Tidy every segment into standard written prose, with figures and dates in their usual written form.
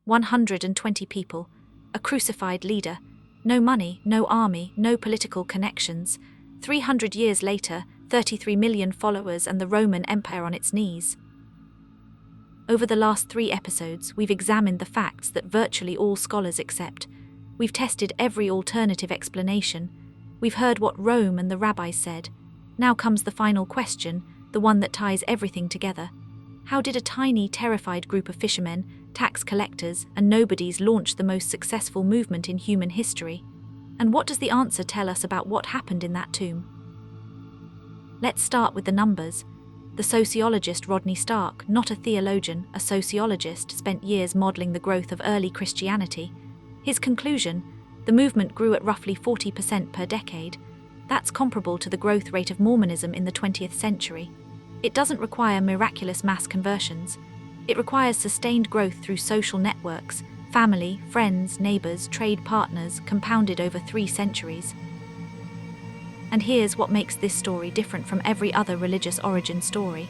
120 people, a crucified leader, no money, no army, no political connections. 300 years later, 33 million followers and the Roman Empire on its knees. Over the last 3 episodes, we've examined the facts that virtually all scholars accept. We've tested every alternative explanation. We've heard what Rome and the rabbis said. Now comes the final question, the one that ties everything together. How did a tiny, terrified group of fishermen, tax collectors, and nobodies launch the most successful movement in human history? And what does the answer tell us about what happened in that tomb? Let's start with the numbers. The sociologist Rodney Stark, not a theologian, a sociologist, spent years modeling the growth of early Christianity. His conclusion: the movement grew at roughly 40% per decade. That's comparable to the growth rate of Mormonism in the 20th century. It doesn't require miraculous mass conversions. It requires sustained growth through social networks, family, friends, neighbors, trade partners, compounded over 3 centuries. And here's what makes this story different from every other religious origin story.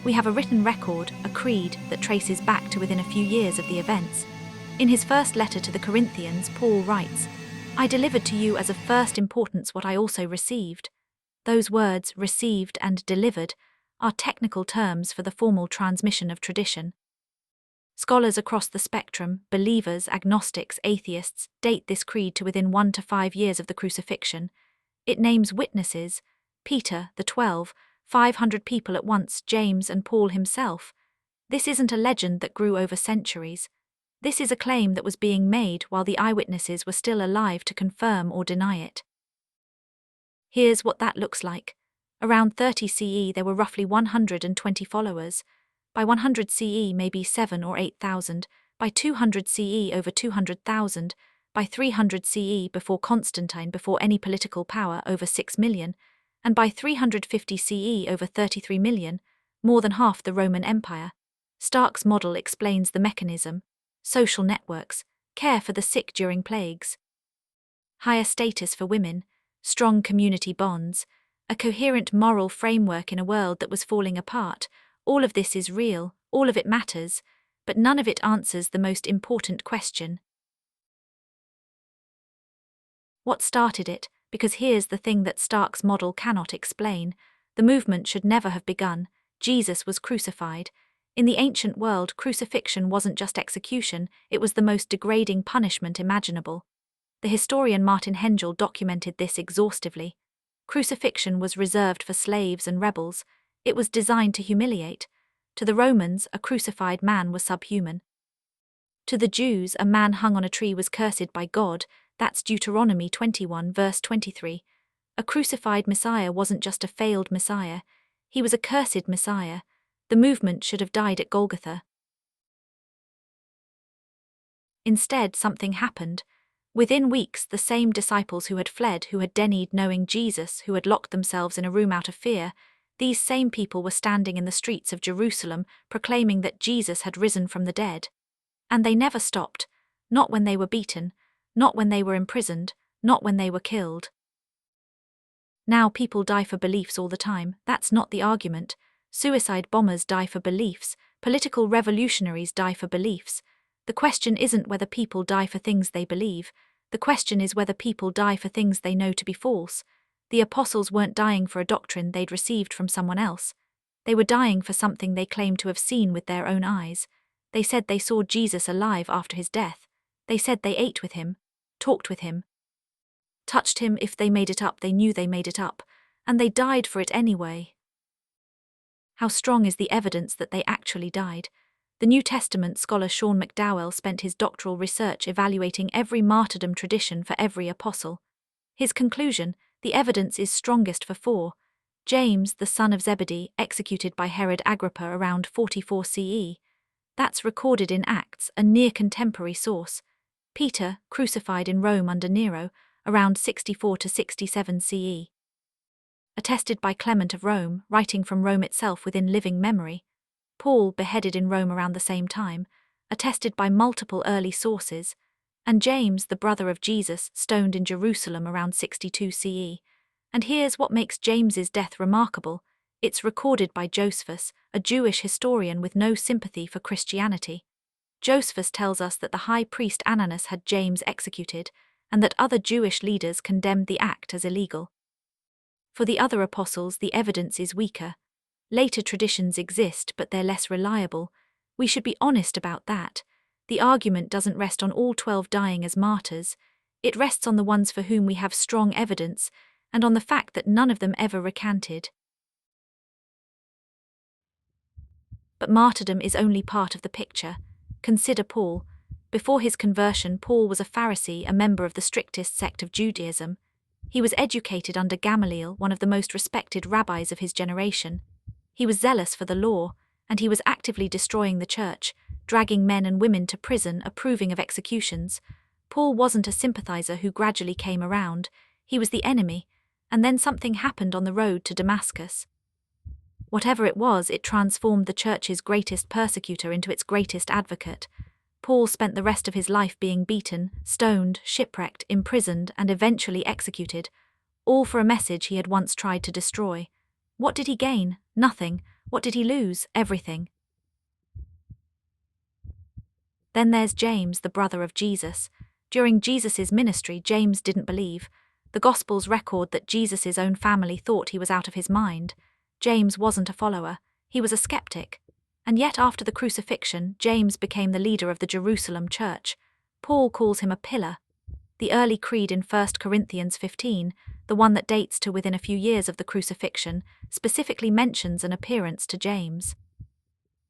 We have a written record, a creed, that traces back to within a few years of the events. In his first letter to the Corinthians, Paul writes, "I delivered to you as of first importance what I also received." Those words, received and delivered, are technical terms for the formal transmission of tradition. Scholars across the spectrum, believers, agnostics, atheists, date this creed to within 1 to 5 years of the crucifixion. It names witnesses: Peter, the 12, 500 people at once, James and Paul himself. This isn't a legend that grew over centuries. This is a claim that was being made while the eyewitnesses were still alive to confirm or deny it. Here's what that looks like. Around 30 CE there were roughly 120 followers. By 100 CE maybe 7 or 8,000, by 200 CE over 200,000, by 300 CE before Constantine, before any political power, over 6 million, and by 350 CE over 33 million, more than half the Roman Empire. Stark's model explains the mechanism: social networks, care for the sick during plagues, higher status for women, strong community bonds, a coherent moral framework in a world that was falling apart. All of this is real, all of it matters, but none of it answers the most important question. What started it? Because here's the thing that Stark's model cannot explain. The movement should never have begun. Jesus was crucified. In the ancient world, crucifixion wasn't just execution, it was the most degrading punishment imaginable. The historian Martin Hengel documented this exhaustively. Crucifixion was reserved for slaves and rebels. It was designed to humiliate. To the Romans, a crucified man was subhuman. To the Jews, a man hung on a tree was cursed by God. That's Deuteronomy 21 verse 23. A crucified Messiah wasn't just a failed Messiah, he was a cursed Messiah. The movement should have died at Golgotha. Instead, something happened. Within weeks, the same disciples who had fled, who had denied knowing Jesus, who had locked themselves in a room out of fear, these same people were standing in the streets of Jerusalem, proclaiming that Jesus had risen from the dead. And they never stopped, not when they were beaten, not when they were imprisoned, not when they were killed. Now people die for beliefs all the time. That's not the argument. Suicide bombers die for beliefs, political revolutionaries die for beliefs. The question isn't whether people die for things they believe, the question is whether people die for things they know to be false. The apostles weren't dying for a doctrine they'd received from someone else. They were dying for something they claimed to have seen with their own eyes. They said they saw Jesus alive after his death. They said they ate with him, talked with him, touched him. If they made it up, they knew they made it up, and they died for it anyway. How strong is the evidence that they actually died? The New Testament scholar Sean McDowell spent his doctoral research evaluating every martyrdom tradition for every apostle. His conclusion: the evidence is strongest for 4. James, the son of Zebedee, executed by Herod Agrippa around 44 CE. That's recorded in Acts, a near-contemporary source. Peter, crucified in Rome under Nero, around 64 to 67 CE. Attested by Clement of Rome, writing from Rome itself within living memory. Paul, beheaded in Rome around the same time, attested by multiple early sources. And James, the brother of Jesus, stoned in Jerusalem around 62 CE. And here's what makes James's death remarkable: it's recorded by Josephus, a Jewish historian with no sympathy for Christianity. Josephus tells us that the high priest Ananus had James executed, and that other Jewish leaders condemned the act as illegal. For the other apostles, the evidence is weaker. Later traditions exist, but they're less reliable. We should be honest about that. The argument doesn't rest on all 12 dying as martyrs. It rests on the ones for whom we have strong evidence, and on the fact that none of them ever recanted. But martyrdom is only part of the picture. Consider Paul. Before his conversion, Paul was a Pharisee, a member of the strictest sect of Judaism. He was educated under Gamaliel, one of the most respected rabbis of his generation. He was zealous for the law, and he was actively destroying the church, dragging men and women to prison, approving of executions. Paul wasn't a sympathizer who gradually came around. He was the enemy, and then something happened on the road to Damascus. Whatever it was, it transformed the church's greatest persecutor into its greatest advocate. Paul spent the rest of his life being beaten, stoned, shipwrecked, imprisoned, and eventually executed, all for a message he had once tried to destroy. What did he gain? Nothing. What did he lose? Everything. Then there's James, the brother of Jesus. During Jesus' ministry, James didn't believe. The Gospels record that Jesus' own family thought he was out of his mind. James wasn't a follower. He was a skeptic. And yet after the crucifixion, James became the leader of the Jerusalem church. Paul calls him a pillar. The early creed in 1 Corinthians 15, the one that dates to within a few years of the crucifixion, specifically mentions an appearance to James.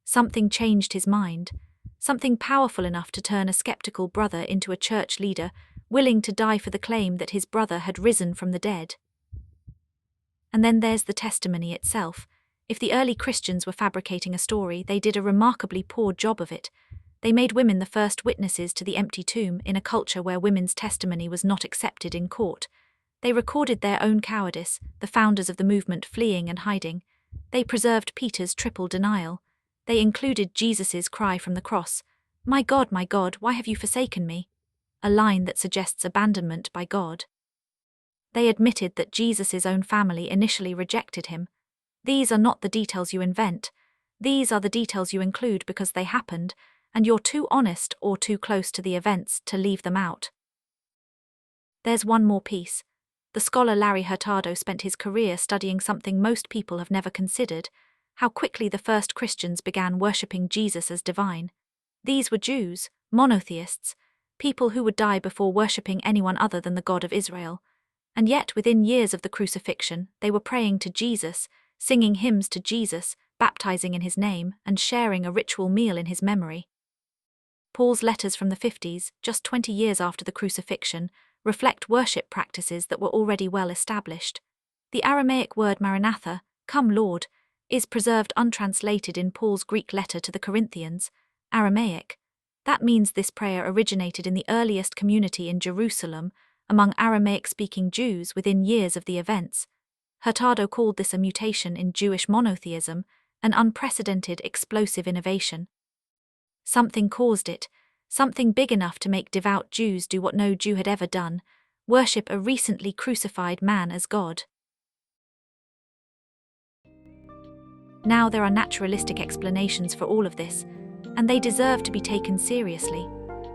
Something changed his mind, something powerful enough to turn a skeptical brother into a church leader, willing to die for the claim that his brother had risen from the dead. And then there's the testimony itself. If the early Christians were fabricating a story, they did a remarkably poor job of it. They made women the first witnesses to the empty tomb in a culture where women's testimony was not accepted in court. They recorded their own cowardice, the founders of the movement fleeing and hiding. They preserved Peter's triple denial. They included Jesus' cry from the cross, my God, why have you forsaken me?" a line that suggests abandonment by God. They admitted that Jesus' own family initially rejected him. These are not the details you invent. These are the details you include because they happened, and you're too honest or too close to the events to leave them out. There's one more piece. The scholar Larry Hurtado spent his career studying something most people have never considered: how quickly the first Christians began worshipping Jesus as divine. These were Jews, monotheists, people who would die before worshipping anyone other than the God of Israel. And yet, within years of the crucifixion, they were praying to Jesus, singing hymns to Jesus, baptizing in his name, and sharing a ritual meal in his memory. Paul's letters from the 50s, just 20 years after the crucifixion, reflect worship practices that were already well established. The Aramaic word Maranatha, come Lord, is preserved untranslated in Paul's Greek letter to the Corinthians, Aramaic. That means this prayer originated in the earliest community in Jerusalem, among Aramaic-speaking Jews within years of the events. Hurtado called this a mutation in Jewish monotheism, an unprecedented explosive innovation. Something caused it, something big enough to make devout Jews do what no Jew had ever done: worship a recently crucified man as God. Now there are naturalistic explanations for all of this, and they deserve to be taken seriously.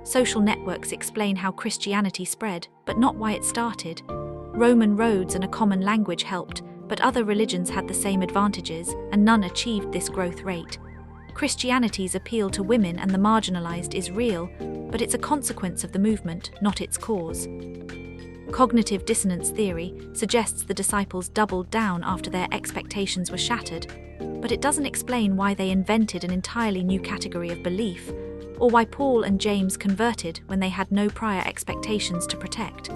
Social networks explain how Christianity spread, but not why it started. Roman roads and a common language helped, but other religions had the same advantages, and none achieved this growth rate. Christianity's appeal to women and the marginalized is real, but it's a consequence of the movement, not its cause. Cognitive dissonance theory suggests the disciples doubled down after their expectations were shattered, but it doesn't explain why they invented an entirely new category of belief, or why Paul and James converted when they had no prior expectations to protect.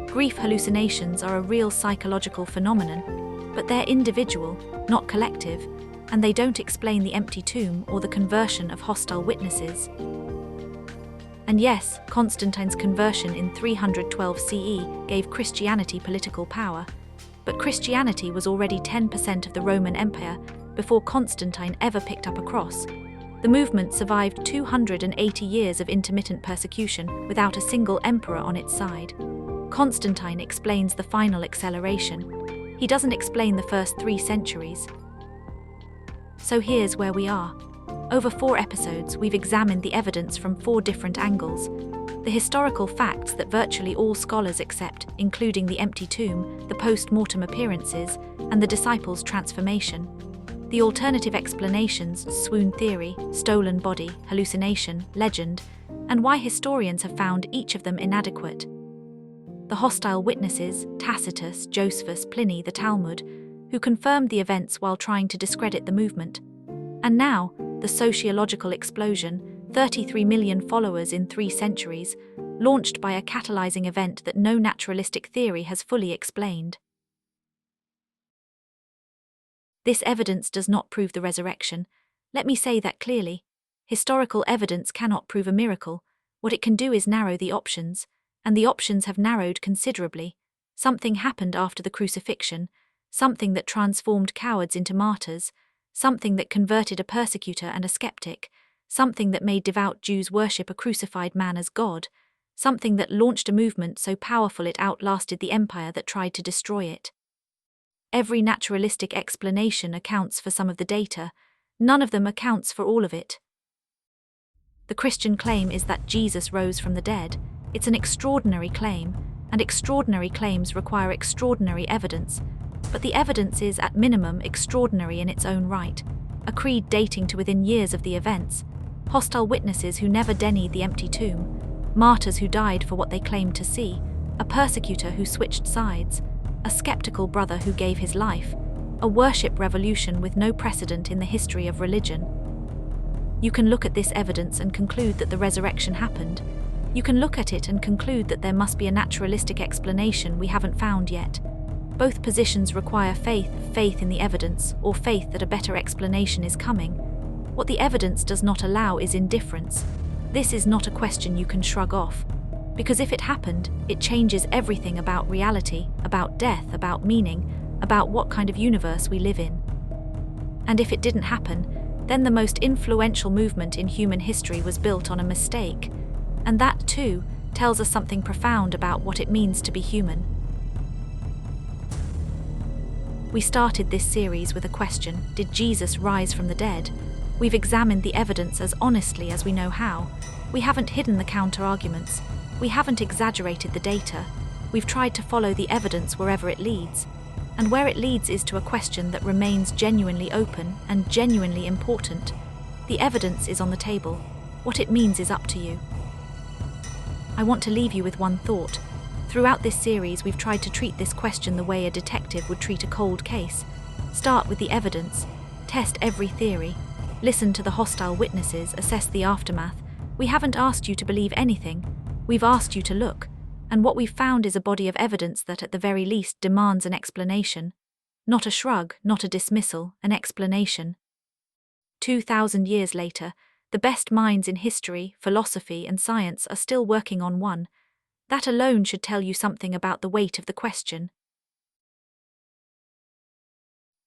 Grief hallucinations are a real psychological phenomenon, but they're individual, not collective, and they don't explain the empty tomb or the conversion of hostile witnesses. And yes, Constantine's conversion in 312 CE gave Christianity political power, but Christianity was already 10% of the Roman Empire before Constantine ever picked up a cross. The movement survived 280 years of intermittent persecution without a single emperor on its side. Constantine explains the final acceleration. He doesn't explain the first 3 centuries. So here's where we are. Over 4 episodes, we've examined the evidence from 4 different angles. The historical facts that virtually all scholars accept, including the empty tomb, the post-mortem appearances, and the disciples' transformation. The alternative explanations, swoon theory, stolen body, hallucination, legend, and why historians have found each of them inadequate. The hostile witnesses, Tacitus, Josephus, Pliny, the Talmud, who confirmed the events while trying to discredit the movement. And now, the sociological explosion, 33 million followers in 3 centuries, launched by a catalyzing event that no naturalistic theory has fully explained. This evidence does not prove the resurrection. Let me say that clearly. Historical evidence cannot prove a miracle. What it can do is narrow the options, and the options have narrowed considerably. Something happened after the crucifixion, something that transformed cowards into martyrs, something that converted a persecutor and a skeptic, something that made devout Jews worship a crucified man as God, something that launched a movement so powerful it outlasted the empire that tried to destroy it. Every naturalistic explanation accounts for some of the data, none of them accounts for all of it. The Christian claim is that Jesus rose from the dead. It's an extraordinary claim, and extraordinary claims require extraordinary evidence, but the evidence is, at minimum, extraordinary in its own right. A creed dating to within years of the events, hostile witnesses who never denied the empty tomb, martyrs who died for what they claimed to see, a persecutor who switched sides, a skeptical brother who gave his life, a worship revolution with no precedent in the history of religion. You can look at this evidence and conclude that the resurrection happened. You can look at it and conclude that there must be a naturalistic explanation we haven't found yet. Both positions require faith in the evidence, or faith that a better explanation is coming. What the evidence does not allow is indifference. This is not a question you can shrug off. Because if it happened, it changes everything about reality, about death, about meaning, about what kind of universe we live in. And if it didn't happen, then the most influential movement in human history was built on a mistake. And that, too, tells us something profound about what it means to be human. We started this series with a question: did Jesus rise from the dead? We've examined the evidence as honestly as we know how. We haven't hidden the counter-arguments. We haven't exaggerated the data. We've tried to follow the evidence wherever it leads. And where it leads is to a question that remains genuinely open and genuinely important. The evidence is on the table. What it means is up to you. I want to leave you with one thought. Throughout this series, we've tried to treat this question the way a detective would treat a cold case. Start with the evidence. Test every theory. Listen to the hostile witnesses. Assess the aftermath. We haven't asked you to believe anything. We've asked you to look, and what we've found is a body of evidence that at the very least demands an explanation. Not a shrug, not a dismissal, an explanation. 2,000 years later, the best minds in history, philosophy, and science are still working on one. That alone should tell you something about the weight of the question.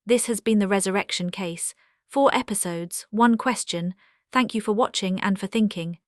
This has been the Resurrection Case. 4 episodes, 1 question. Thank you for watching and for thinking.